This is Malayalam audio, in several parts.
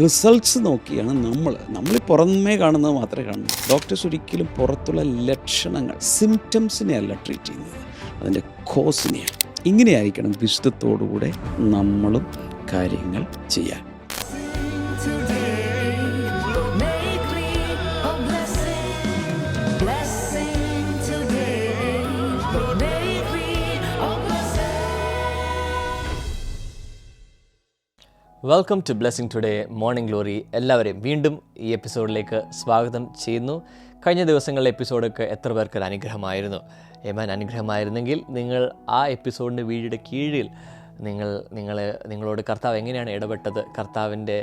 റിസൾട്ട്സ് നോക്കിയാണ് നമ്മൾ പുറമേ കാണുന്നത് മാത്രമേ കാണുന്നു. ഡോക്ടേഴ്സ് ഒരിക്കലും പുറത്തുള്ള ലക്ഷണങ്ങൾ, സിംറ്റംസിനെ അല്ല ട്രീറ്റ് ചെയ്യുന്നത്, അതിൻ്റെ കോസിനെയാണ്. ഇങ്ങനെയായിരിക്കണം വിശുദ്ധത്തോടുകൂടെ നമ്മളും കാര്യങ്ങൾ ചെയ്യാൻ. Welcome to blessing today morning glory. എല്ലാവരെയും വീണ്ടും ഈ എപ്പിസോഡിലേക്ക് സ്വാഗതം ചെയ്യുന്നു. കഴിഞ്ഞ ദിവസങ്ങളിലെ എപ്പിസോഡൊക്കെ എത്ര പേർക്ക് ഒരു അനുഗ്രഹമായിരുന്നു? അനുഗ്രഹമായിരുന്നെങ്കിൽ നിങ്ങൾ ആ എപ്പിസോഡിൻ്റെ വീഡിയോയുടെ കീഴിൽ നിങ്ങളോട് കർത്താവ് എങ്ങനെയാണ് ഇടപെട്ടത്, കർത്താവിൻ്റെ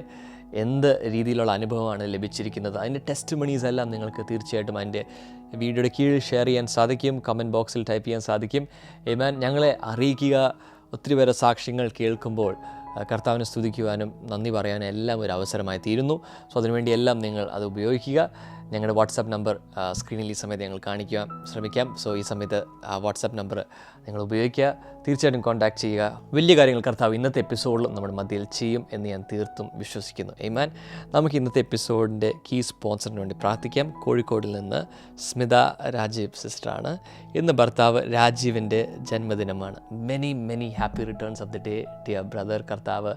എന്ത് രീതിയിലുള്ള അനുഭവമാണ് ലഭിച്ചിരിക്കുന്നത്, അതിൻ്റെ ടെസ്റ്റിമണീസ് എല്ലാം നിങ്ങൾക്ക് തീർച്ചയായിട്ടും അതിൻ്റെ വീഡിയോയുടെ കീഴിൽ ഷെയർ ചെയ്യാൻ സാധിക്കും, കമൻറ്റ് ബോക്സിൽ ടൈപ്പ് ചെയ്യാൻ സാധിക്കും. ഞങ്ങളെ അറിയിക്കുക. ഒത്തിരി പേരെ സാക്ഷ്യങ്ങൾ കേൾക്കുമ്പോൾ കർത്താവിനെ സ്തുതിക്കുവാനും നന്ദി പറയാനും എല്ലാം ഒരു അവസരമായി തീരുന്നു. സോ അതിനുവേണ്ടി എല്ലാം നിങ്ങൾ അത് ഉപയോഗിക്കുക. ഞങ്ങളുടെ വാട്സാപ്പ് നമ്പർ സ്ക്രീനിൽ ഈ സമയത്ത് ഞങ്ങൾ കാണിക്കാൻ ശ്രമിക്കാം. സോ ഈ സമയത്ത് ആ വാട്സാപ്പ് നമ്പർ നിങ്ങൾ ഉപയോഗിക്കുക. തീർച്ചയായിട്ടും കോൺടാക്ട് ചെയ്യുക. വലിയ കാര്യങ്ങൾ കർത്താവ് ഇന്നത്തെ എപ്പിസോഡിലും നമ്മുടെ മധ്യയിൽ ചെയ്യും എന്ന് ഞാൻ തീർത്തും വിശ്വസിക്കുന്നു. നമുക്ക് ഇന്നത്തെ എപ്പിസോഡിൻ്റെ കീ സ്പോൺസറിന് വേണ്ടി പ്രാർത്ഥിക്കാം. കോഴിക്കോടിൽ നിന്ന് സ്മിത രാജീവ് സിസ്റ്ററാണ്. ഇന്ന് ഭർത്താവ് രാജീവിൻ്റെ ജന്മദിനമാണ്. Many happy returns of the day dear brother. കർത്താവ്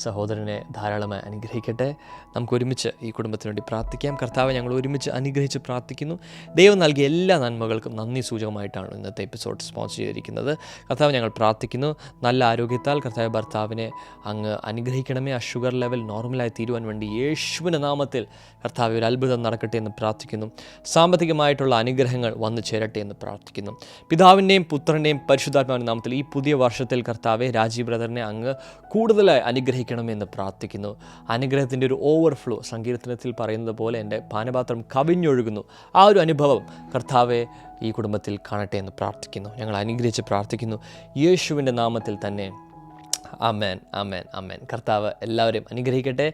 സഹോദരനെ ധാരാളമായി അനുഗ്രഹിക്കട്ടെ. നമുക്ക് ഒരുമിച്ച് ഈ കുടുംബത്തിന് വേണ്ടി പ്രാർത്ഥിക്കാം. കർത്താവ് ഞങ്ങൾ ഒരുമിച്ച് അനുഗ്രഹിച്ച് പ്രാർത്ഥിക്കുന്നു. ദൈവം നൽകിയ എല്ലാ നന്മകൾക്കും നന്ദി സൂചകമായിട്ടാണ് ഇന്നത്തെ എപ്പിസോഡ് സ്പോൺസർ ചെയ്തിരിക്കുന്നത്. കർത്താവ് ഞങ്ങൾ പ്രാർത്ഥിക്കുന്നു, നല്ല ആരോഗ്യത്താൽ കർത്താവ് ഭർത്താവിനെ അങ്ങ് അനുഗ്രഹിക്കണമേ. ആ ഷുഗർ ലെവൽ നോർമലായി തീരുവാൻ വേണ്ടി യേശുവിൻ്റെ നാമത്തിൽ കർത്താവ് ഒരു അത്ഭുതം നടക്കട്ടെ എന്ന് പ്രാർത്ഥിക്കുന്നു. സാമ്പത്തികമായിട്ടുള്ള അനുഗ്രഹങ്ങൾ വന്നു ചേരട്ടെ എന്ന് പ്രാർത്ഥിക്കുന്നു. പിതാവിൻ്റെയും പുത്രൻ്റെയും പരിശുദ്ധാത്മാവിൻ്റെ നാമത്തിൽ ഈ പുതിയ വർഷത്തിൽ കർത്താവെ രാജീവ് ബ്രദറിനെ അങ്ങ് കൂടുതലായി അനുഗ്രഹിക്കണമെന്ന് പ്രാർത്ഥിക്കുന്നു. അനുഗ്രഹത്തിൻ്റെ ഒരു ഓവർഫ്ലോ, സങ്കീർത്തനത്തിൽ പറയുന്നത് പോലെ എൻ്റെ പാനപാത്രം കവിഞ്ഞൊഴുകുന്നു. ആ ഒരു അനുഭവം കർത്താവെ ഈ കുടുംബത്തിൽ കാണട്ടെ എന്ന് പ്രാർത്ഥിക്കുന്നു. ഞങ്ങൾ അനുഗ്രഹിച്ച് പ്രാർത്ഥിക്കുന്നു യേശുവിൻ്റെ നാമത്തിൽ തന്നെ. ആമേൻ, ആമേൻ, ആമേൻ. കർത്താവ് എല്ലാവരെയും അനുഗ്രഹിക്കട്ടെ.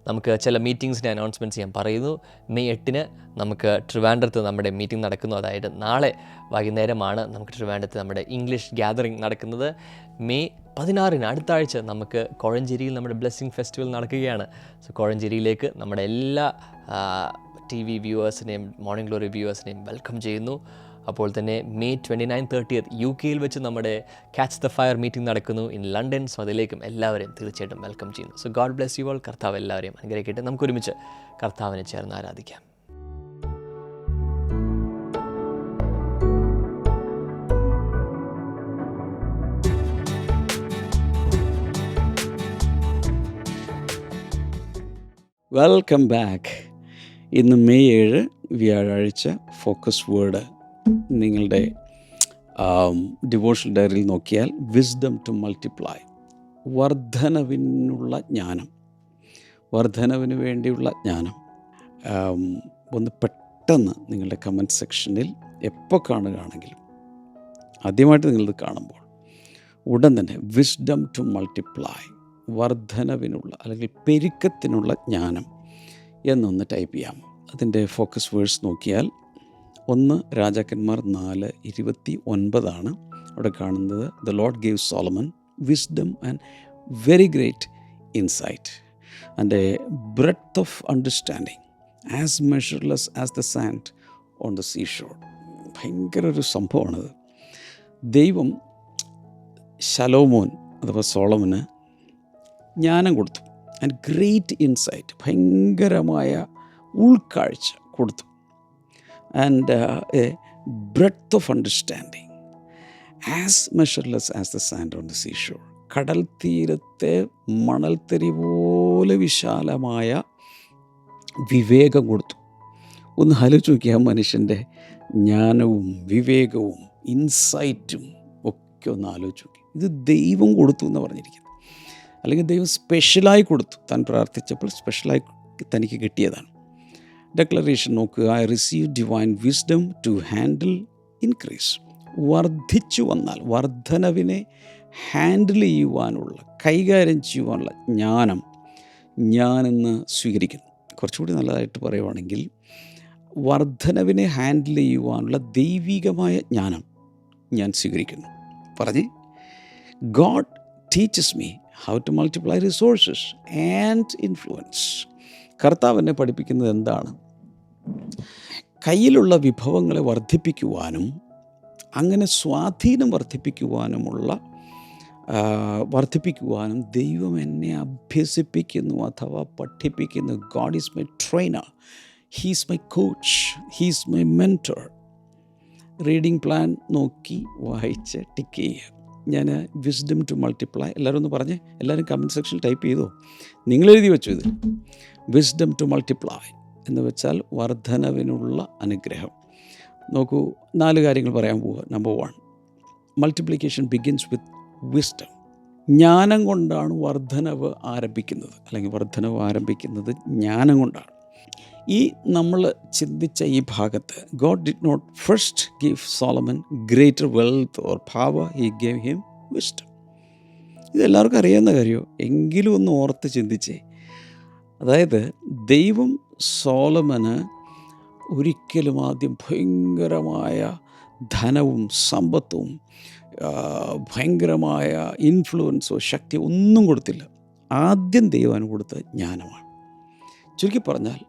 നമുക്ക് ചില മീറ്റിങ്സിൻ്റെ അനൗൺസ്മെൻറ്റ്സ് ഞാൻ പറയുന്നു. മെയ് 8 നമുക്ക് ട്രിവാൻഡ്രത്ത് നമ്മുടെ മീറ്റിംഗ് നടക്കുന്നു. അതായത് നാളെ വൈകുന്നേരമാണ് നമുക്ക് ട്രിവാൻഡ്രത്ത് നമ്മുടെ ഇംഗ്ലീഷ് ഗ്യാതറിംഗ് നടക്കുന്നത്. മെയ് 16 അടുത്ത ആഴ്ച നമുക്ക് കോഴഞ്ചേരിയിൽ നമ്മുടെ ബ്ലെസ്സിങ് ഫെസ്റ്റിവൽ നടക്കുകയാണ്. സോ കോഴഞ്ചേരിയിലേക്ക് നമ്മുടെ എല്ലാ TV വ്യൂവേഴ്സിനെയും മോർണിംഗ് ഗ്ലോറി വ്യൂവേഴ്സിനെയും വെൽക്കം ചെയ്യുന്നു. അപ്പോൾ തന്നെ മെയ് 29, 30 UK വെച്ച് നമ്മുടെ ക്യാച്ച് ദ ഫയർ മീറ്റിംഗ് നടക്കുന്നു ഇൻ ലണ്ടൻ. സോ അതിലേക്കും എല്ലാവരെയും തീർച്ചയായിട്ടും വെൽക്കം ചെയ്യുന്നു. So God bless you all. കർത്താവ് എല്ലാവരെയും അനുഗ്രഹിക്കട്ടെ. നമുക്കൊരുമിച്ച് കർത്താവിനെ ചേർന്ന് ആരാധിക്കാം. Welcome back. ഇന്ന് മെയ് 7 വ്യാഴാഴ്ച. ഫോക്കസ് വേർഡ് നിങ്ങളുടെ ഡിവോഷണൽ ഡയറിയിൽ നോക്കിയാൽ വിസ്ഡം ടു മൾട്ടിപ്ലൈ, വർധനവിനുള്ള ജ്ഞാനം, വർധനവിന് വേണ്ടിയുള്ള ജ്ഞാനം. ഒന്ന് പെട്ടെന്ന് നിങ്ങളുടെ കമൻറ്റ് സെക്ഷനിൽ എപ്പോൾ കാണുകയാണെങ്കിലും ആദ്യമായിട്ട് നിങ്ങളിത് കാണുമ്പോൾ ഉടൻ തന്നെ വിസ്ഡം ടു മൾട്ടിപ്ലൈ, വർധനവിനുള്ള അല്ലെങ്കിൽ പെരുക്കത്തിനുള്ള ജ്ഞാനം എന്നൊന്ന് ടൈപ്പ് ചെയ്യാം. അതിൻ്റെ ഫോക്കസ് വേഴ്സ് നോക്കിയാൽ 1 രാജാക്കന്മാർ 4:29 അവിടെ കാണുന്നത്. The Lord gave Solomon wisdom and very great insight and a breadth of understanding as measureless as the sand on the sea shore. ഭയങ്കര ഒരു സംഭവമാണത്. ദൈവം ശലോമോൻ അഥവാ സോളമന് ജ്ഞാനം കൊടുത്തു. ആൻഡ് ഗ്രേറ്റ് ഇൻസൈറ്റ്, ഭയങ്കരമായ ഉൾക്കാഴ്ച കൊടുത്തു. And a breadth of understanding as measureless as the sand on the sea shore. കടൽ തീരത്തെ മണൽത്തരി പോലെ വിശാലമായ വിവേകം കൊടുത്തു. ഒന്ന് ആലോചിച്ച് നോക്കിയാൽ മനുഷ്യൻ്റെ ജ്ഞാനവും വിവേകവും ഇൻസൈറ്റും ഒക്കെ ഒന്ന് ആലോചിച്ച് നോക്കി. ഇത് ദൈവം കൊടുത്തു എന്ന് പറഞ്ഞിരിക്കുന്നത്. അല്ലെങ്കിൽ ദൈവം സ്പെഷ്യലായി കൊടുത്തു. താൻ പ്രാർത്ഥിച്ചപ്പോൾ സ്പെഷ്യലായി തനിക്ക് കിട്ടിയതാണ്. ഡെക്ലറേഷൻ നോക്കുക. I receive divine wisdom to handle increase. വർദ്ധിച്ചു വന്നാൽ വർധനവിനെ ഹാൻഡിൽ ചെയ്യുവാനുള്ള, കൈകാര്യം ചെയ്യുവാനുള്ള ജ്ഞാനം ഞാനിന്ന് സ്വീകരിക്കുന്നു. കുറച്ചുകൂടി നല്ലതായിട്ട് പറയുവാണെങ്കിൽ വർധനവിനെ ഹാൻഡിൽ ചെയ്യുവാനുള്ള ദൈവികമായ ജ്ഞാനം ഞാൻ സ്വീകരിക്കുന്നു. പറഞ്ഞ് God teaches me how to multiply resources and influence. കർത്താവ് എന്നെ പഠിപ്പിക്കുന്നത് എന്താണ്? കയ്യിലുള്ള വിഭവങ്ങളെ വർദ്ധിപ്പിക്കുവാനും അങ്ങനെ സ്വാധീനം വർദ്ധിപ്പിക്കുവാനും ദൈവം എന്നെ അഭ്യസിപ്പിക്കുന്നു അഥവാ പഠിപ്പിക്കുന്നു. God is my trainer, he's my coach, he's my mentor. Reading plan നോക്കി വായിച്ച് ടിക്ക് ചെയ്യുക. ഞാൻ വിസ്ഡം ടു മൾട്ടിപ്ലൈ, എല്ലാവരും ഒന്ന് പറഞ്ഞേ, എല്ലാവരും കമൻറ്റ് സെക്ഷനിൽ ടൈപ്പ് ചെയ്തോ, നിങ്ങളെഴുതി വെച്ചു ഇത്. വിസ്ഡം ടു മൾട്ടിപ്ലൈ എന്ന് വെച്ചാൽ വർധനവിനുള്ള അനുഗ്രഹം. നോക്കൂ, 4 കാര്യങ്ങൾ പറയാൻ പോവുക. Number 1, multiplication begins with wisdom. ജ്ഞാനം കൊണ്ടാണ് വർധനവ് ആരംഭിക്കുന്നത് ജ്ഞാനം കൊണ്ടാണ്. ഈ നമ്മൾ ചിന്തിച്ച ഈ ഭാഗത്ത് God did not first give Solomon greater wealth or power, he gave him wisdom. ഇതെല്ലാവർക്കും അറിയാവുന്ന കാര്യമോ, എങ്കിലും ഒന്ന് ഓർത്ത് ചിന്തിച്ചേ. അതായത് ദൈവം സോളമന് ഒരിക്കലും ആദ്യം ഭയങ്കരമായ ധനവും സമ്പത്തും ഭയങ്കരമായ ഇൻഫ്ലുവൻസോ ശക്തിയോ ഒന്നും കൊടുത്തില്ല. ആദ്യം ദൈവം കൊടുത്തത് ജ്ഞാനമാണ്. ചുരുക്കി പറഞ്ഞാൽ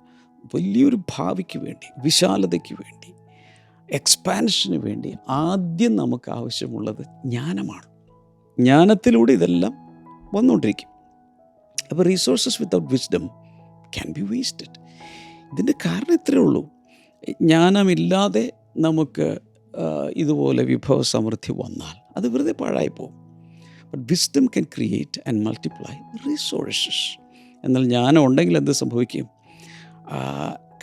വലിയൊരു ഭാവിക്ക് വേണ്ടി, വിശാലതയ്ക്ക് വേണ്ടി, എക്സ്പാൻഷന് വേണ്ടി ആദ്യം നമുക്ക് ആവശ്യമുള്ളത് ജ്ഞാനമാണ്. ജ്ഞാനത്തിലൂടെ ഇതെല്ലാം വന്നുകൊണ്ടിരിക്കും. അപ്പോൾ resources without wisdom can be wasted. ഇതിൻ്റെ കാരണം ഇത്രയേ ഉള്ളൂ. ജ്ഞാനമില്ലാതെ നമുക്ക് ഇതുപോലെ വിഭവസമൃദ്ധി വന്നാൽ അത് വെറുതെ പാഴായിപ്പോവും. But wisdom can create and multiply resources. എന്നാൽ ജ്ഞാനം ഉണ്ടെങ്കിൽ എന്ത് സംഭവിക്കും?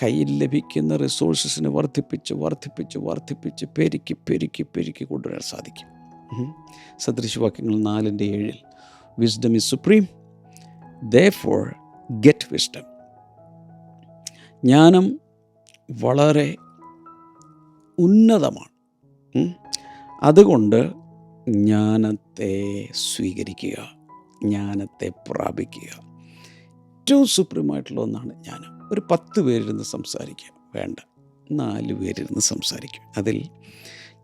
കയ്യിൽ ലഭിക്കുന്ന റിസോഴ്സസിനെ വർദ്ധിപ്പിച്ച് പെരുക്കി കൊണ്ടുവരാൻ സാധിക്കും. സദൃശവാക്യങ്ങൾ 4:7 wisdom is supreme, therefore get wisdom. ജ്ഞാനം വളരെ ഉന്നതമാണ്. അതുകൊണ്ട് ജ്ഞാനത്തെ സ്വീകരിക്കുക, ജ്ഞാനത്തെ പ്രാപിക്കുക. ഏറ്റവും സുപ്രീമായിട്ടുള്ള ഒന്നാണ് ജ്ഞാനം. ഒരു 10 പേരിരുന്ന് സംസാരിക്കുക, വേണ്ട 4 പേരിരുന്ന് സംസാരിക്കും. അതിൽ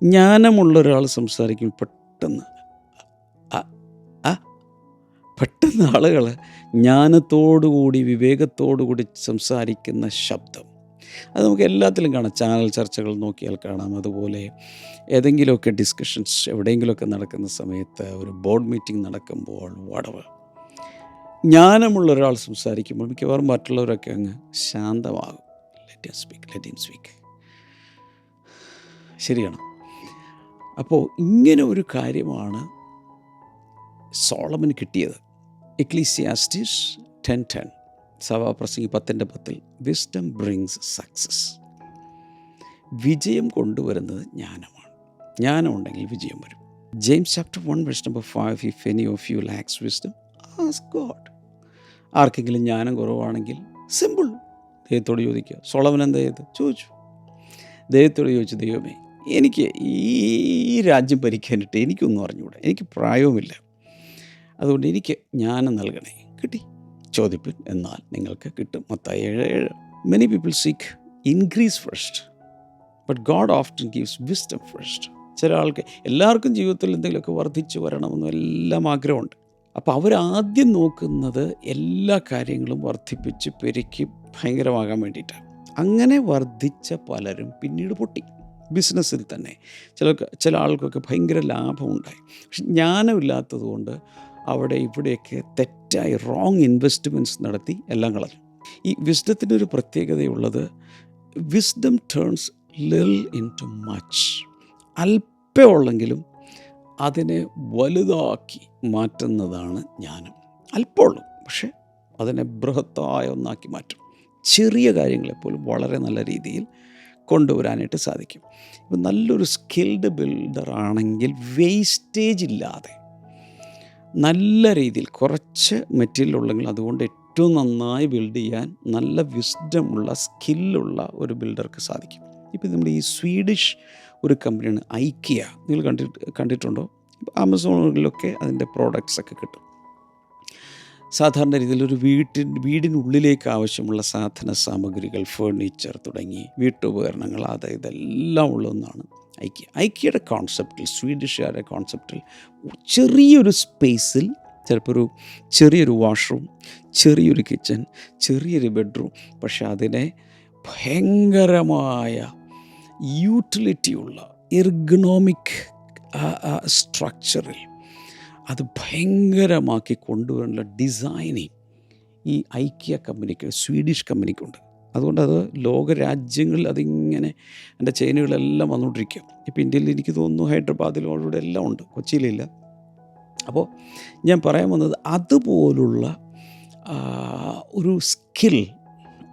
ജ്ഞാനമുള്ള ഒരാൾ സംസാരിക്കും, പെട്ടെന്ന് ആളുകൾ ജ്ഞാനത്തോടുകൂടി വിവേകത്തോടുകൂടി സംസാരിക്കുന്ന ശബ്ദം അത് നമുക്ക് എല്ലാത്തിലും കാണാം. ചാനൽ ചർച്ചകൾ നോക്കിയാൽ കാണാം. അതുപോലെ ഏതെങ്കിലുമൊക്കെ ഡിസ്കഷൻസ് എവിടെയെങ്കിലുമൊക്കെ നടക്കുന്ന സമയത്ത്, ഒരു ബോർഡ് മീറ്റിംഗ് നടക്കുമ്പോൾ, വടവ് ജ്ഞാനമുള്ള ഒരാൾ സംസാരിക്കുമ്പോൾ മിക്കവാറും മറ്റുള്ളവരൊക്കെ അങ്ങ് ശാന്തമാകും. Let him speak. ശരിയാണ്. അപ്പോൾ ഇങ്ങനെ ഒരു കാര്യമാണ് സോളമന് കിട്ടിയത്. Ecclesiastes 10:10, സഭാപ്രസംഗി 10:10, wisdom brings success. വിജയം കൊണ്ടുവരുന്നത് ജ്ഞാനമാണ്. ജ്ഞാനം ഉണ്ടെങ്കിൽ വിജയം വരും. James chapter 1:5, if any of you lacks wisdom, ask God. ആർക്കെങ്കിലും ജ്ഞാനം കുറവാണെങ്കിൽ സിമ്പിൾ, ദൈവത്തോട് ചോദിക്കുക. സോളമൻ എന്താ ചെയ്ത്? ചോദിച്ചു, ദൈവത്തോട് ചോദിച്ചു, ദൈവമേ, എനിക്ക് ഈ രാജ്യം ഭരിക്കാനിട്ട് എനിക്കൊന്നും അറിഞ്ഞുകൂടാ, എനിക്ക് പ്രായവുമില്ല, അതുകൊണ്ട് എനിക്ക് ജ്ഞാനം നൽകണേ. കിട്ടി. ചോദിപ്പിൻ, എന്നാൽ നിങ്ങൾക്ക് കിട്ടും. Mathai 7:7. Many people seek increase first, but God often gives wisdom first. ചില ആൾക്ക്, എല്ലാവർക്കും ജീവിതത്തിൽ എന്തെങ്കിലുമൊക്കെ വർദ്ധിച്ചു വരണമെന്നും എല്ലാം ആഗ്രഹമുണ്ട്. അപ്പോൾ അവരാദ്യം നോക്കുന്നത് എല്ലാ കാര്യങ്ങളും വർദ്ധിപ്പിച്ച് പെരുക്കി ഭയങ്കരമാകാൻ വേണ്ടിയിട്ടാണ്. അങ്ങനെ വർദ്ധിച്ച പലരും പിന്നീട് പൊട്ടി. ബിസിനസ്സിൽ തന്നെ ചില ആൾക്കൊക്കെ ഭയങ്കര ലാഭമുണ്ടായി. പക്ഷെ ജ്ഞാനമില്ലാത്തത് കൊണ്ട് അവിടെ ഇവിടെയൊക്കെ തെറ്റായി റോങ് ഇൻവെസ്റ്റ്മെൻറ്റ്സ് നടത്തി എല്ലാം കളഞ്ഞു. ഈ വിസ്ഡത്തിൻ്റെ ഒരു പ്രത്യേകതയുള്ളത്, വിസ്ഡം ടേൺസ് ലിൽ ഇൻ ടു മച്ച്. അല്പമുള്ളെങ്കിലും അതിനെ വലുതാക്കി മാറ്റുന്നതാണ് ജ്ഞാനം. അല്പമുള്ളൂ, പക്ഷെ അതിനെ ബൃഹത്തായ ഒന്നാക്കി മാറ്റും. ചെറിയ കാര്യങ്ങളെപ്പോലും വളരെ നല്ല രീതിയിൽ കൊണ്ടുവരാനായിട്ട് സാധിക്കും. ഇപ്പം നല്ലൊരു സ്കിൽഡ് ബിൽഡർ ആണെങ്കിൽ വേസ്റ്റേജ് ഇല്ലാതെ നല്ല രീതിയിൽ, കുറച്ച് മെറ്റീരിയൽ ഉള്ളെങ്കിൽ അതുകൊണ്ട് ഏറ്റവും നന്നായി ബിൽഡ് ചെയ്യാൻ നല്ല വിസ്ഡമുള്ള സ്കില്ലുള്ള ഒരു ബിൽഡർക്ക് സാധിക്കും. ഇപ്പം നമ്മൾ ഈ സ്വീഡിഷ് ഒരു കമ്പനിയാണ് ഐക്കിയ. നിങ്ങൾ കണ്ടിട്ടുണ്ടോ? ആമസോണിലൊക്കെ അതിൻ്റെ പ്രോഡക്റ്റ്സൊക്കെ കിട്ടും. സാധാരണ രീതിയിൽ ഒരു വീടിനുള്ളിലേക്ക് ആവശ്യമുള്ള സാധന സാമഗ്രികൾ, ഫേർണിച്ചർ തുടങ്ങി വീട്ടുപകരണങ്ങൾ, ഇതെല്ലാം ഉള്ള ഒന്നാണ് ഐക്കിയ. ഐക്കിയയുടെ കോൺസെപ്റ്റിൽ, സ്വീഡിഷുകാരുടെ കോൺസെപ്റ്റിൽ ചെറിയൊരു സ്പേസിൽ ചിലപ്പോൾ ഒരു ചെറിയൊരു വാഷ്റൂം, ചെറിയൊരു കിച്ചൺ, ചെറിയൊരു ബെഡ്റൂം, പക്ഷെ അതിനെ ഭയങ്കരമായ യൂട്ടിലിറ്റിയുള്ള എർഗണോമിക് സ്ട്രക്ചറിൽ അത് ഭയങ്കരമാക്കി കൊണ്ടുവരാനുള്ള ഡിസൈനിങ് ഈ ഐക്കിയ കമ്പനിക്ക്, സ്വീഡിഷ് കമ്പനിക്കുണ്ട്. അതുകൊണ്ട് അത് ലോകരാജ്യങ്ങളിൽ അതിങ്ങനെ എൻ്റെ ചെയിനുകളെല്ലാം വന്നുകൊണ്ടിരിക്കും. ഇപ്പോൾ ഇന്ത്യയിൽ എനിക്ക് തോന്നുന്നു ഹൈദരാബാദിലും അവിടെ എല്ലാം ഉണ്ട്, കൊച്ചിയിലില്ല. അപ്പോൾ ഞാൻ പറയാൻ വന്നത് അതുപോലുള്ള ഒരു സ്കിൽ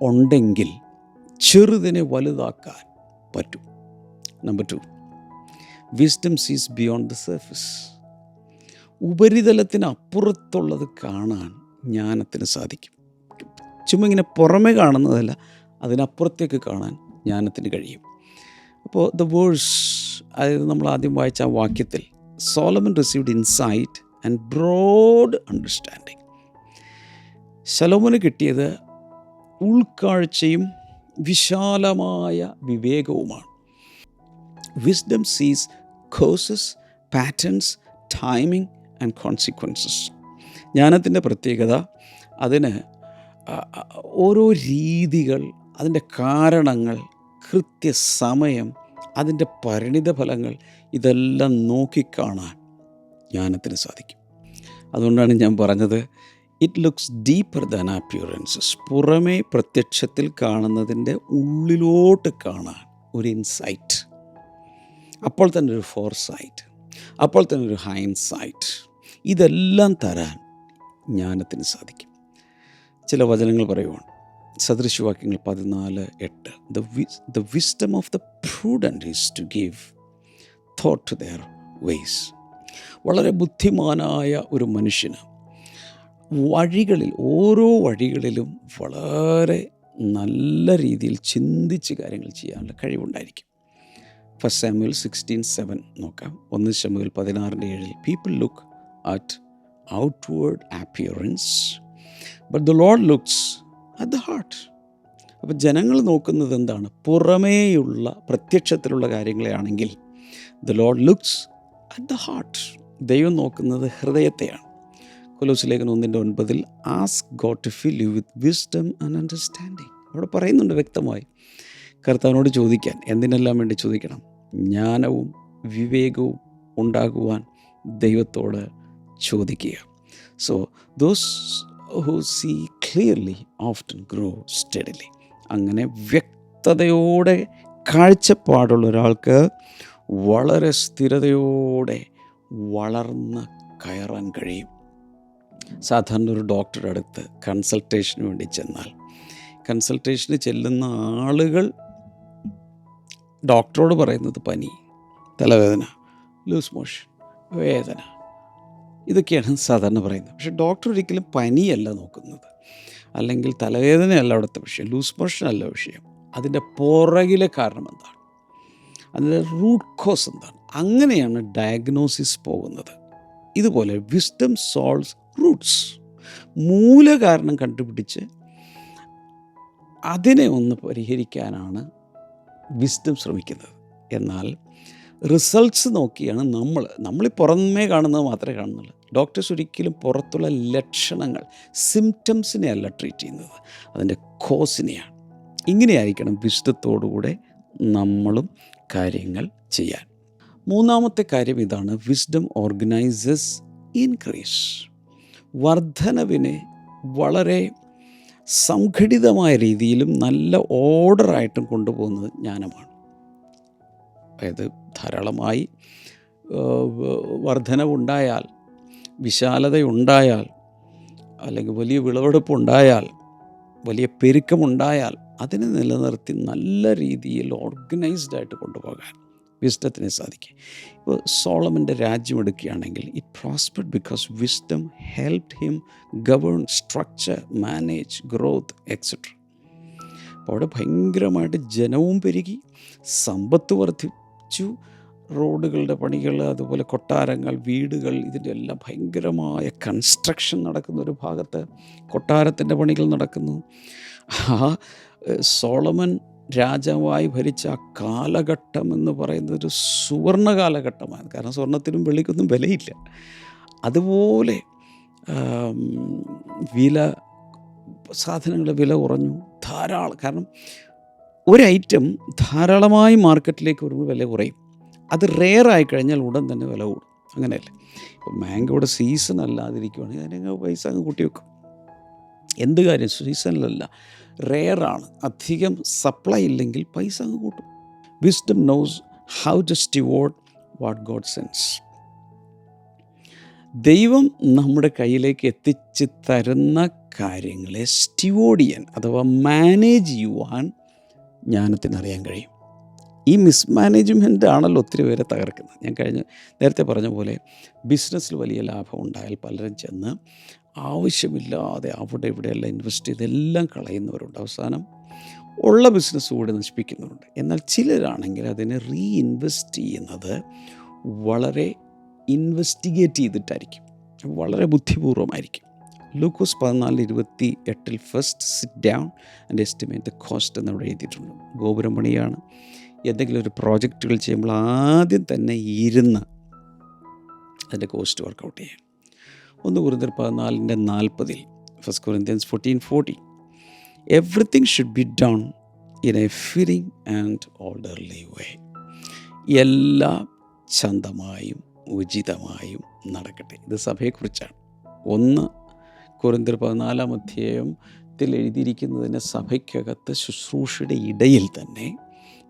ഉണ്ടെങ്കിൽ ചെറുതിനെ വലുതാക്കാൻ പറ്റും. നമ്പർ 2, വിസ്ഡം സീസ് ബിയോണ്ട് ദ സർഫസ്. ഉപരിതലത്തിന് അപ്പുറത്തുള്ളത് കാണാൻ ജ്ഞാനത്തിന് സാധിക്കും. ചുമ്മാ ഇങ്ങനെ പുറമെ കാണുന്നതല്ല, അതിനപ്പുറത്തേക്ക് കാണാൻ ജ്ഞാനത്തിന് കഴിയും. അപ്പോൾ ദ വേഴ്സ്, അതായത് നമ്മൾ ആദ്യം വായിച്ച ആ വാക്യത്തിൽ, Solomon received insight and broad understanding. ശലോമോന് കിട്ടിയത് ഉൾക്കാഴ്ചയും വിശാലമായ വിവേകവുമാണ്. Wisdom sees causes, patterns, timing and consequences. ജ്ഞാനത്തിൻ്റെ പ്രത്യേകത അതിന് ഓരോ രീതികൾ, അതിൻ്റെ കാരണങ്ങൾ, കൃത്യസമയം, അതിൻ്റെ പരിണിതഫലങ്ങൾ ഇതെല്ലാം നോക്കിക്കാണാൻ ജ്ഞാനത്തിന് സാധിക്കും. അതുകൊണ്ടാണ് ഞാൻ പറഞ്ഞത് it looks deeper than appearances. പുറമേ പ്രത്യക്ഷത്തിൽ കാണുന്നതിൻ്റെ ഉള്ളിലോട്ട് കാണാൻ ഒരു ഇൻസൈറ്റ്, അപ്പോൾ തന്നെ ഒരു ഫോർസൈറ്റ്, അപ്പോൾ തന്നെ ഒരു ഹൈൻസൈറ്റ്, ഇതെല്ലാം തരാൻ ജ്ഞാനത്തിന് സാധിക്കും. ചില വചനങ്ങൾ പറയുവാണ്, സദൃശവാക്യങ്ങൾ 14:8, the wisdom of the prudent is to give thought to their ways. വളരെ ബുദ്ധിമാനായ ഒരു മനുഷ്യന് വഴികളിൽ, ഓരോ വഴികളിലും വളരെ നല്ല രീതിയിൽ ചിന്തിച്ച് കാര്യങ്ങൾ ചെയ്യാനുള്ള കഴിവുണ്ടായിരിക്കും. 1 Samuel 16:7 നോക്കാം. 1 ശമൂവേൽ 16:7, people look at outward appearance but the Lord looks at the heart. അപ്പോൾ ജനങ്ങൾ നോക്കുന്നത് എന്താണ്? പുറമേയുള്ള പ്രത്യക്ഷത്തിലുള്ള കാര്യങ്ങളെയാണെങ്കിൽ the Lord looks at the heart. ദൈവം നോക്കുന്നത് ഹൃദയത്തെയാണ്. കൊലോസ്യ ലേഖനം 1:9, ask God to fill you with wisdom and understanding. അവിടെ പറയുന്നുണ്ട് വ്യക്തമായി, കർത്താവിനോട് ചോദിക്കാൻ. എന്തിനെല്ലാം വേണ്ടി ചോദിക്കണം? ജ്ഞാനവും വിവേകവും ഉണ്ടാകുവാൻ ദൈവത്തോട് ചോദിക്കുക. So those who see clearly often grow steadily. അങ്ങനെ വ്യക്തതയോടെ കാഴ്ചപ്പാടുള്ള ഒരാൾക്ക് വളരെ സ്ഥിരതയോടെ വളർന്ന് കയറാൻ കഴിയും. സാധാരണ ഒരു ഡോക്ടറുടെ അടുത്ത് കൺസൾട്ടേഷന് വേണ്ടി ചെന്നാൽ, കൺസൾട്ടേഷന് ചെല്ലുന്ന ആളുകൾ ഡോക്ടറോട് പറയുന്നത് പനി, തലവേദന, ലൂസ് മോഷൻ, വേദന, ഇതൊക്കെയാണ് സാധാരണ പറയുന്നത്. പക്ഷേ ഡോക്ടർ ഒരിക്കലും പനിയല്ല നോക്കുന്നത്, അല്ലെങ്കിൽ തലവേദനയല്ല അവിടുത്തെ വിഷയം, ലൂസ് മോഷൻ അല്ല വിഷയം. അതിൻ്റെ പുറകിലെ കാരണം എന്താണ്, അതിൻ്റെ റൂട്ട് കോസ് എന്താണ്, അങ്ങനെയാണ് ഡയഗ്നോസിസ് പോകുന്നത്. ഇതുപോലെ വിസ്ഡം സോൾവ്സ് റൂട്ട്സ്. മൂലകാരണം കണ്ടുപിടിച്ച് അതിനെ ഒന്ന് പരിഹരിക്കാനാണ് വിസ്ഡം ശ്രമിക്കുന്നത്. എന്നാൽ റിസൾട്ട്സ് നോക്കിയാണ് നമ്മൾ പുറമേ കാണുന്നത് മാത്രമേ കാണുന്നുള്ളൂ. ഡോക്ടേഴ്സ് ഒരിക്കലും പുറത്തുള്ള ലക്ഷണങ്ങൾ, സിംറ്റംസിനെ അല്ല ട്രീറ്റ് ചെയ്യുന്നത്, അതിൻ്റെ കോസിനെയാണ്. ഇങ്ങനെയായിരിക്കണം വിസ്ഡത്തോടുകൂടെ നമ്മളും കാര്യങ്ങൾ ചെയ്യാൻ. മൂന്നാമത്തെ കാര്യം ഇതാണ്, വിസ്ഡം ഓർഗനൈസസ് ഇൻക്രീസ്. വർധനവിനെ വളരെ സംഘടിതമായ രീതിയിലും നല്ല ഓർഡറായിട്ടും കൊണ്ടുപോകുന്നത് ജ്ഞാനമാണ്. അതായത് ധാരാളമായി വർധനവുണ്ടായാൽ, വിശാലതയുണ്ടായാൽ, അല്ലെങ്കിൽ വലിയ വിളവെടുപ്പുണ്ടായാൽ, വലിയ പെരുക്കമുണ്ടായാൽ അതിനെ നിലനിർത്തി നല്ല രീതിയിൽ ഓർഗനൈസ്ഡായിട്ട് കൊണ്ടുപോകാൻ വിസ്ഡത്തിന് സാധിക്കും. ഇപ്പോൾ സോളമൻ്റെ രാജ്യം എടുക്കുകയാണെങ്കിൽ it prospered because wisdom helped him govern, structure, manage, growth etcetera. അപ്പോൾ അവിടെ ഭയങ്കരമായിട്ട് ജനവും പെരുകി, സമ്പത്ത് വർദ്ധിച്ചു, റോഡുകളുടെ പണികൾ, അതുപോലെ കൊട്ടാരങ്ങൾ, വീടുകൾ, ഇതിൻ്റെ എല്ലാം ഭയങ്കരമായ കൺസ്ട്രക്ഷൻ നടക്കുന്ന ഒരു ഭാഗത്ത് കൊട്ടാരത്തിൻ്റെ പണികൾ നടക്കുന്നു. ആ സോളമൻ രാജാവായി ഭരിച്ച ആ കാലഘട്ടം എന്ന് പറയുന്നത് ഒരു സുവർണ കാലഘട്ടമാണ്. കാരണം സ്വർണത്തിനും വെള്ളിക്കൊന്നും വിലയില്ല. അതുപോലെ വില സാധനങ്ങളുടെ വില കുറഞ്ഞു ധാരാളം. കാരണം ഒരു ഐറ്റം ധാരാളമായി മാർക്കറ്റിലേക്ക് വരുമ്പോൾ വില കുറയും. അത് റെയറായി കഴിഞ്ഞാൽ ഉടൻ തന്നെ വില കൂടും. അങ്ങനെയല്ലേ? ഇപ്പോൾ മാംഗോയുടെ സീസൺ അല്ലാതിരിക്കുകയാണെങ്കിൽ അതിനങ്ങ് പൈസ അങ്ങ് കൂട്ടി വെക്കും. എന്ത് കാര്യം സീസണിലല്ല, റെയറാണ്, അധികം സപ്ലൈ ഇല്ലെങ്കിൽ പൈസ അങ്ങ് കൂട്ടും. Wisdom knows how to steward what God sends. ദൈവം നമ്മുടെ കയ്യിലേക്ക് എത്തിച്ച് തരുന്ന കാര്യങ്ങളെ സ്റ്റിവാർഡ് ചെയ്യാൻ അഥവാ മാനേജ് ചെയ്യുവാൻ ജ്ഞാനത്തിനറിയാൻ കഴിയും. ഈ മിസ്മാനേജ്മെൻ്റ് ആണല്ലോ ഒത്തിരി പേരെ തകർക്കുന്നത്. ഞാൻ നേരത്തെ പറഞ്ഞ പോലെ ബിസിനസ്സിൽ വലിയ ലാഭം ഉണ്ടായാൽ പലരും ചെന്ന് ആവശ്യമില്ലാതെ അവിടെ ഇവിടെയെല്ലാം ഇൻവെസ്റ്റ് ചെയ്തെല്ലാം കളയുന്നവരുണ്ട്. അവസാനം ഉള്ള ബിസിനസ് കൂടി നശിപ്പിക്കുന്നവരുണ്ട്. എന്നാൽ ചിലരാണെങ്കിൽ അതിനെ റീഇൻവെസ്റ്റ് ചെയ്യുന്നത് വളരെ ഇൻവെസ്റ്റിഗേറ്റ് ചെയ്തിട്ടായിരിക്കും, വളരെ ബുദ്ധിപൂർവമായിരിക്കും. ലൂക്കോസ് 14:28 first sit down and estimate the cost എന്നവിടെ എഴുതിയിട്ടുണ്ട്. ഗോപുരം പണിയാണ്, എന്തെങ്കിലും ഒരു പ്രോജക്റ്റുകൾ ചെയ്യുമ്പോൾ ആദ്യം തന്നെ ഇരുന്ന് അതിൻ്റെ കോസ്റ്റ് വർക്കൗട്ട് ചെയ്യാം. 1 കൊരിന്ത്യർ 14:40 first Corinthians 14:40 everything should be done in a fitting and orderly way. എല്ലാം ചന്തമായും ഉചിതമായും നടക്കട്ടെ. ഇത് സഭയെക്കുറിച്ചാണ്. 1 കൊരിന്ത്യർ 14 എഴുതിയിരിക്കുന്നതിന് സഭയ്ക്കകത്ത് ശുശ്രൂഷയുടെ ഇടയിൽ തന്നെ,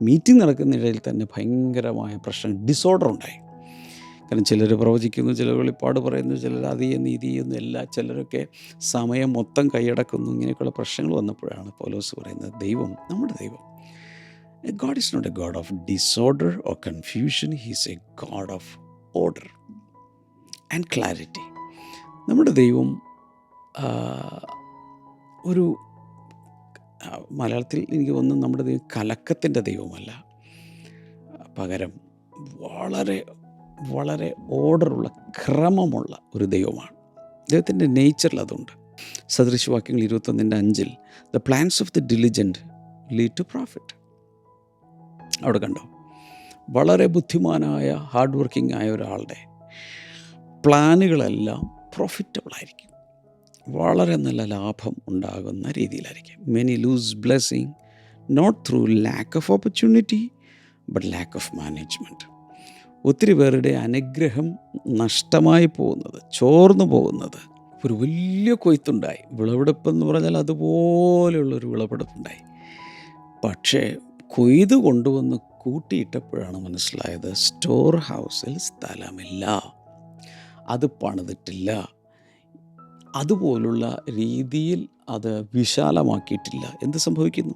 മീറ്റിംഗ് നടക്കുന്ന ഇടയിൽ തന്നെ ഭയങ്കരമായ പ്രശ്നം, ഡിസോർഡർ ഉണ്ടായി. കാരണം ചിലർ പ്രവചിക്കുന്നു, ചിലർ വെളിപ്പാട് പറയുന്നു, ചിലർ അത് ചെയ്യുന്നു ഇത് ചെയ്യുന്നു, ചിലരൊക്കെ സമയം മൊത്തം കൈയടക്കുന്നു. ഇങ്ങനെയൊക്കെയുള്ള പ്രശ്നങ്ങൾ വന്നപ്പോഴാണ് പൗലോസ് പറയുന്നത് നമ്മുടെ ദൈവം God is not a God of disorder or confusion. He is a God of order and clarity. നമ്മുടെ ദൈവം ഒരു മലയാളത്തിൽ എനിക്ക് തോന്നുന്നു നമ്മുടെ ദൈവം കലക്കത്തിൻ്റെ ദൈവമല്ല, പകരം വളരെ വളരെ ഓർഡറുള്ള ക്രമമുള്ള ഒരു ദൈവമാണ്. ദൈവത്തിൻ്റെ നേച്ചറിൽ അതുണ്ട്. സദൃശവാക്യങ്ങൾ 21:5 the plans of the diligent lead to profit. അവിടെ കണ്ടോ, വളരെ ബുദ്ധിമാനായ ഹാർഡ് വർക്കിംഗ് ആയ ഒരാളുടെ പ്ലാനുകളെല്ലാം പ്രോഫിറ്റബിളായിരിക്കും, വളരെ നല്ല ലാഭം ഉണ്ടാകുന്ന രീതിയിലായിരിക്കും. Many lose blessing not through lack of opportunity but lack of management. ഒത്തിരി പേരുടെ അനുഗ്രഹം നഷ്ടമായി പോകുന്നത്, ചോർന്നു പോകുന്നത്, ഒരു വലിയ കൊയ്ത്തുണ്ടായി, വിളവെടുപ്പെന്ന് പറഞ്ഞാൽ അതുപോലെയുള്ളൊരു വിളവെടുപ്പുണ്ടായി. പക്ഷേ കൊയ്ത് കൊണ്ടുവന്ന് കൂട്ടിയിട്ടപ്പോഴാണ് മനസ്സിലായത് സ്റ്റോർ ഹൗസിൽ സ്ഥലമില്ല, അത് പണിതിട്ടില്ല, അതുപോലുള്ള രീതിയിൽ അത് വിശാലമാക്കിയിട്ടില്ല. എന്ത് സംഭവിക്കുന്നു?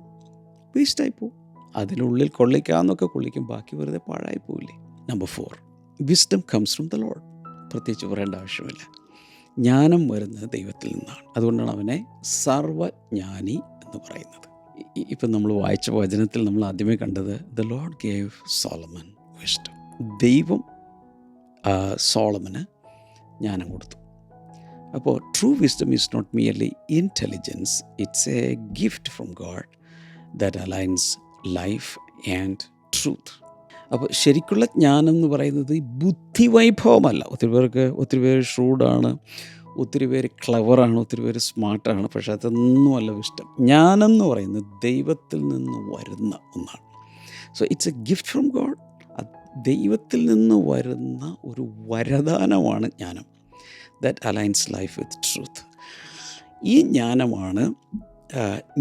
വേസ്റ്റായി പോവും. അതിനുള്ളിൽ കൊള്ളിക്കാമെന്നൊക്കെ കൊള്ളിക്കും, ബാക്കി വെറുതെ പാഴായി പോവില്ലേ. Number 4, wisdom comes from the Lord. പ്രത്യേകിച്ച് പറയേണ്ട ആവശ്യമില്ല. ജ്ഞാനം വരുന്നത് ദൈവത്തിൽ നിന്നാണ്. അതുകൊണ്ടാണ് അവനെ സർവജ്ഞാനി എന്ന് പറയുന്നത്. ഇപ്പം നമ്മൾ വായിച്ച വചനത്തിൽ നമ്മൾ ആദ്യമേ കണ്ടത് the Lord gave Solomon wisdom. ദൈവം സോളമന് ജ്ഞാനം കൊടുത്തു. അപ്പോൾ true wisdom is not merely intelligence, it's a gift from God that aligns life and truth. അപ്പോൾ ശരിക്കുള്ള ജ്ഞാനം എന്ന് പറയുന്നത് ബുദ്ധിവൈഭവമല്ല. ഒത്തിരി പേര് ഷ്രൂഡാണ്, ഒത്തിരി പേര് ക്ലവറാണ്, ഒത്തിരി പേര് സ്മാർട്ടാണ്. പക്ഷേ അതൊന്നുമല്ല വിസ്ഡം. ജ്ഞാനം എന്ന് പറയുന്നത് ദൈവത്തിൽ നിന്ന് വരുന്ന ഒന്നാണ്. So it's a gift from God. ദൈവത്തിൽ നിന്ന് വരുന്ന ഒരു വരദാനമാണ് ജ്ഞാനം. That aligns life with truth. ഈ ജ്ഞാനമാണ്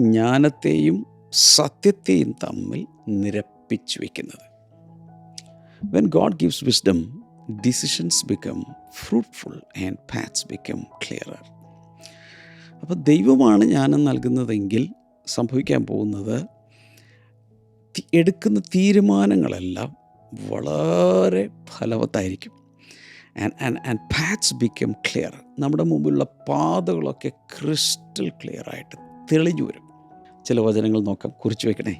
ജ്ഞാനത്തെയും സത്യത്തെയും തമ്മിൽ നിരപ്പിച്ചു വയ്ക്കുന്നത്. When God gives wisdom, decisions become fruitful and paths become clearer. അപ്പോൾ ദൈവമാണ് ജ്ഞാനം നൽകുന്നതെങ്കിൽ സംഭവിക്കാൻ പോകുന്നത് എടുക്കുന്ന തീരുമാനങ്ങളെല്ലാം വളരെ ഫലവത്തായിരിക്കും. And paths become clear. നമ്മുടെ മുമ്പിലുള്ള പാതകളൊക്കെ ക്രിസ്റ്റൽ ക്ലിയർ ആയിട്ട് തെളിഞ്ഞു വരും. ചില വചനങ്ങൾ നോക്കാം, കുറിച്ച് വയ്ക്കണേ.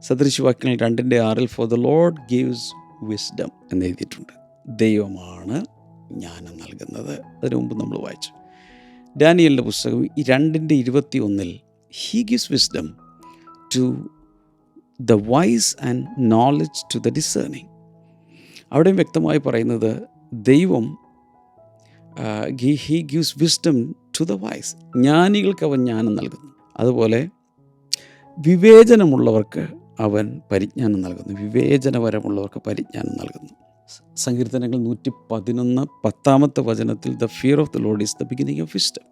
സദൃശവാക്യങ്ങൾ 2:6 for the Lord gives wisdom എന്ന് എഴുതിയിട്ടുണ്ട്. ദൈവമാണ് ജ്ഞാനം നൽകുന്നത്. അതിനു മുമ്പ് നമ്മൾ വായിച്ചു ഡാനിയലിൻ്റെ പുസ്തകം 2:21 he gives wisdom to the wise and knowledge to the discerning. അവിടെയും വ്യക്തമായി പറയുന്നത് ദൈവം he gives wisdom to the wise. ജ്ഞാനികൾക്ക് അവൻ ജ്ഞാനം നൽകുന്നു. അതുപോലെ വിവേചനമുള്ളവർക്ക് അവൻ പരിജ്ഞാനം നൽകുന്നു. വിവേചനപരമുള്ളവർക്ക് പരിജ്ഞാനം നൽകുന്നു. സങ്കീർത്തനങ്ങൾ 111 10-ാമത്തെ വചനത്തിൽ the fear of the Lord is the beginning of wisdom.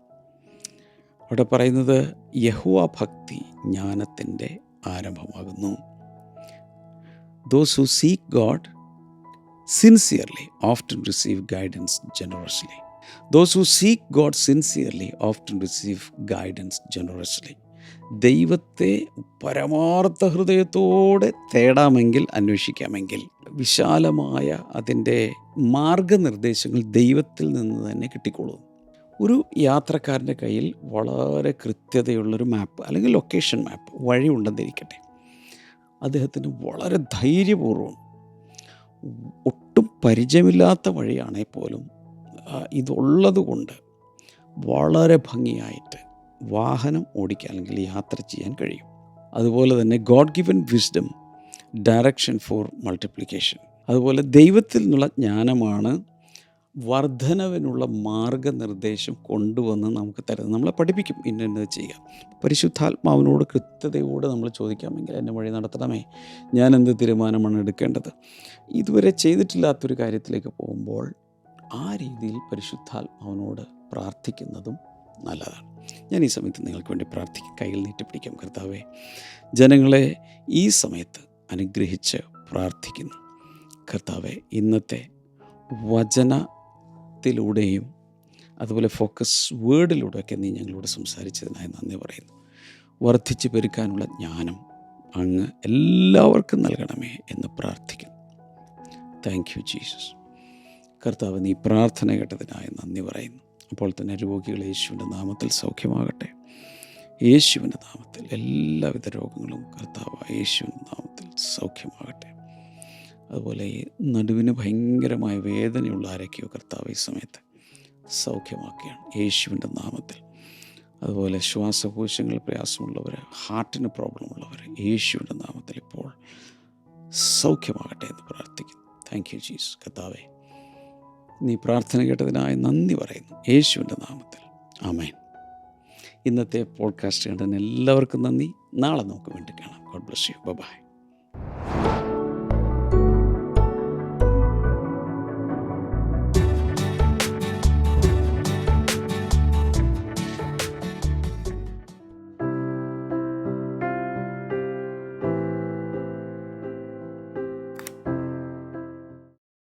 അവിടെ പറയുന്നത് യഹോവ ഭക്തി ജ്ഞാനത്തിൻ്റെ ആരംഭമാകുന്നു. Those who seek God sincerely often receive guidance generously. Those who seek God sincerely often receive guidance generously. ദൈവത്തെ പരമാർത്ഥ ഹൃദയത്തോടെ തേടാമെങ്കിൽ, അന്വേഷിക്കാമെങ്കിൽ വിശാലമായ അതിൻ്റെ മാർഗനിർദ്ദേശങ്ങൾ ദൈവത്തിൽ നിന്ന് തന്നെ കിട്ടിക്കൊള്ളും. ഒരു യാത്രക്കാരൻ്റെ കയ്യിൽ വളരെ കൃത്യതയുള്ളൊരു മാപ്പ് അല്ലെങ്കിൽ ലൊക്കേഷൻ മാപ്പ് വഴി ഉണ്ടെന്നിരിക്കട്ടെ, അദ്ദേഹത്തിന് വളരെ ധൈര്യപൂർവ്വം ഒട്ടും പരിചയമില്ലാത്ത വഴിയാണെങ്കിൽ പോലും ഇതുള്ളത് കൊണ്ട് വളരെ ഭംഗിയായിട്ട് വാഹനം ഓടിക്കാൻ അല്ലെങ്കിൽ യാത്ര ചെയ്യാൻ കഴിയും. അതുപോലെ തന്നെ God given wisdom direction four multiplication. അതുപോലെ ദൈവത്തിൽ നിന്നുള്ള ജ്ഞാനമാണ് വർധനവിനുള്ള മാർഗനിർദ്ദേശം കൊണ്ടുവന്ന് നമുക്ക് തരുന്നത്. നമ്മളെ പഠിപ്പിക്കും ഇന്നത് ചെയ്യാം. പരിശുദ്ധാത്മാവിനോട് കൃത്യതയോടെ നമ്മൾ ചോദിക്കാമെങ്കിൽ എന്നെ വഴി നടത്തണമേ, ഞാൻ എന്ത് തീരുമാനമാണ് എടുക്കേണ്ടത്. ഇതുവരെ ചെയ്തിട്ടില്ലാത്തൊരു കാര്യത്തിലേക്ക് പോകുമ്പോൾ ആ രീതിയിൽ പരിശുദ്ധാത്മാവിനോട് പ്രാർത്ഥിക്കുന്നതും നല്ലതാണ്. ഞാൻ ഈ സമയത്ത് നിങ്ങൾക്ക് വേണ്ടി പ്രാർത്ഥിക്കും. കയ്യിൽ നീട്ടിപ്പിടിക്കാം. കർത്താവേ, ജനങ്ങളെ ഈ സമയത്ത് അനുഗ്രഹിച്ച് പ്രാർത്ഥിക്കുന്നു. കർത്താവേ, ഇന്നത്തെ വചനത്തിലൂടെയും അതുപോലെ ഫോക്കസ് വേർഡിലൂടെയൊക്കെ നീ ഞങ്ങളോട് സംസാരിച്ചതിനായി നന്ദി പറയുന്നു. വർദ്ധിച്ചു പെരുക്കാനുള്ള ജ്ഞാനം അങ്ങ് എല്ലാവർക്കും നൽകണമേ എന്ന് പ്രാർത്ഥിക്കുന്നു. Thank you Jesus. കർത്താവ്, നീ പ്രാർത്ഥന കേട്ടതിനായി നന്ദി പറയുന്നു. അപ്പോൾ തന്നെ രോഗികൾ യേശുവിൻ്റെ നാമത്തിൽ സൗഖ്യമാകട്ടെ. യേശുവിൻ്റെ നാമത്തിൽ എല്ലാവിധ രോഗങ്ങളും കർത്താവ് യേശുവിൻ്റെ നാമത്തിൽ സൗഖ്യമാകട്ടെ. അതുപോലെ ഈ നടുവിന് ഭയങ്കരമായ വേദനയുള്ള ആരൊക്കെയോ കർത്താവ് ഈ സമയത്ത് സൗഖ്യമാക്കുകയാണ് യേശുവിൻ്റെ നാമത്തിൽ. അതുപോലെ ശ്വാസകോശങ്ങൾ പ്രയാസമുള്ളവർ, ഹാർട്ടിന് പ്രോബ്ലം ഉള്ളവർ യേശുവിൻ്റെ നാമത്തിൽ ഇപ്പോൾ സൗഖ്യമാകട്ടെ എന്ന് പ്രാർത്ഥിക്കുന്നു. Thank you Jesus. കർത്താവേ, നീ പ്രാർത്ഥന കേട്ടതിനായി നന്ദി പറയുന്നു യേശുവിൻ്റെ നാമത്തിൽ. ആമേൻ. ഇന്നത്തെ പോഡ്കാസ്റ്റ് കണ്ടതിന് എല്ലാവർക്കും നന്ദി. നാളെ നമുക്ക് വേണ്ടി കാണാം. God bless you. ബൈ.